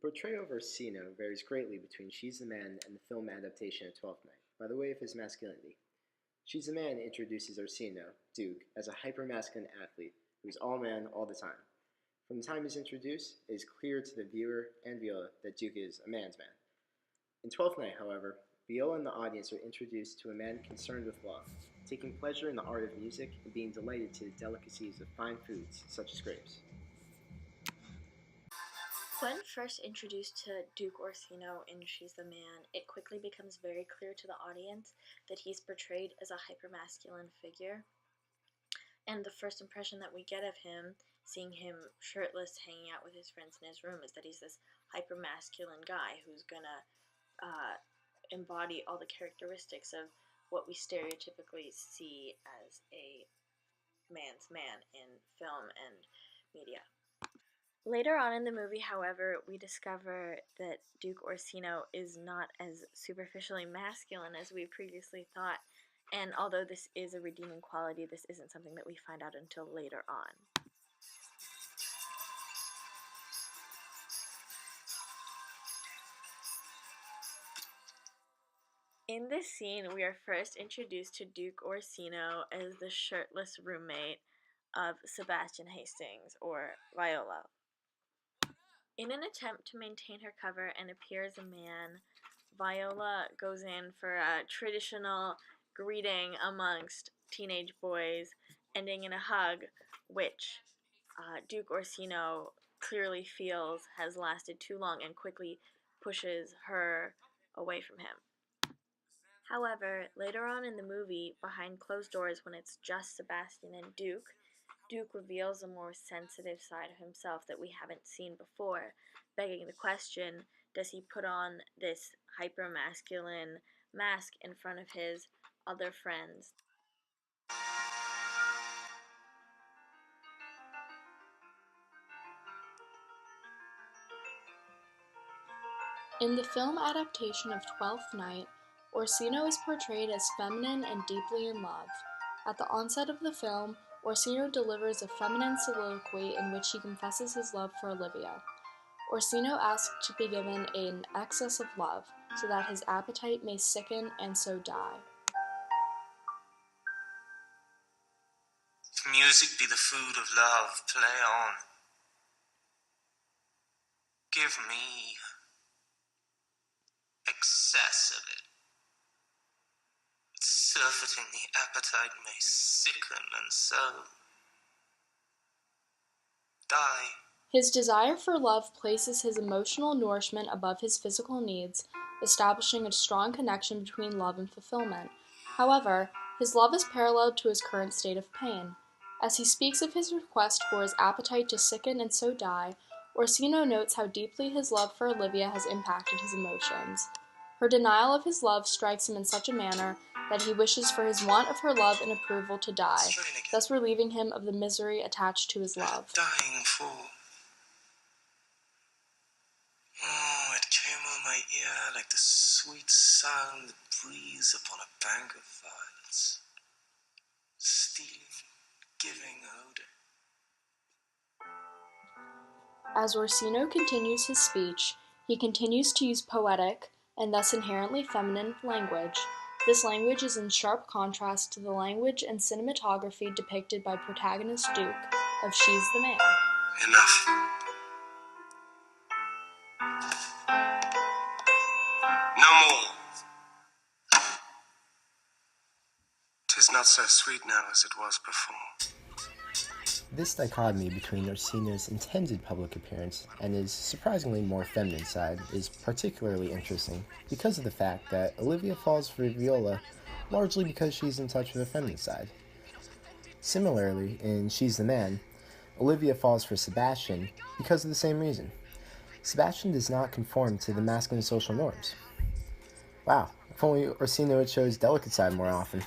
portrayal of Orsino varies greatly between She's the Man and the film adaptation of Twelfth Night, by the way of his masculinity. She's the Man introduces Orsino, Duke, as a hyper-masculine athlete who's all man all the time. From the time he's introduced, it is clear to the viewer and Viola that Duke is a man's man. In Twelfth Night, however, Viola and the audience are introduced to a man concerned with love, taking pleasure in the art of music and being delighted to the delicacies of fine foods such as grapes. When first introduced to Duke Orsino in She's the Man, it quickly becomes very clear to the audience that he's portrayed as a hypermasculine figure. And the first impression that we get of him, seeing him shirtless hanging out with his friends in his room, is that he's this hypermasculine guy who's gonna embody all the characteristics of what we stereotypically see as a man's man in film and media. Later on in the movie, however, we discover that Duke Orsino is not as superficially masculine as we previously thought, and although this is a redeeming quality, this isn't something that we find out until later on. In this scene, we are first introduced to Duke Orsino as the shirtless roommate of Sebastian Hastings, or Viola. In an attempt to maintain her cover and appear as a man, Viola goes in for a traditional greeting amongst teenage boys, ending in a hug, which Duke Orsino clearly feels has lasted too long and quickly pushes her away from him. However, later on in the movie, behind closed doors when it's just Sebastian and Duke reveals a more sensitive side of himself that we haven't seen before, begging the question, does he put on this hyper-masculine mask in front of his other friends? In the film adaptation of Twelfth Night, Orsino is portrayed as feminine and deeply in love. At the onset of the film, Orsino delivers a feminine soliloquy in which he confesses his love for Olivia. Orsino asks to be given an excess of love, so that his appetite may sicken and so die. If music be the food of love, play on. Give me excess of it. Surfeiting the appetite may sicken and so die. His desire for love places his emotional nourishment above his physical needs, establishing a strong connection between love and fulfillment. However, his love is paralleled to his current state of pain. As he speaks of his request for his appetite to sicken and so die, Orsino notes how deeply his love for Olivia has impacted his emotions. Her denial of his love strikes him in such a manner that he wishes for his want of her love and approval to die, thus relieving him of the misery attached to his love. Dying for. Oh, it came on my ear like the sweet sound that breathes upon a bank of violets. Stealing, giving odor. As Orsino continues his speech, he continues to use poetic, and thus inherently feminine, language. This language is in sharp contrast to the language and cinematography depicted by protagonist Duke of She's the Man. Enough. No more. 'Tis not so sweet now as it was before. This dichotomy between Orsino's intended public appearance and his surprisingly more feminine side is particularly interesting because of the fact that Olivia falls for Viola largely because she's in touch with her feminine side. Similarly, in She's the Man, Olivia falls for Sebastian because of the same reason. Sebastian does not conform to the masculine social norms. Wow, if only Orsino would show his delicate side more often.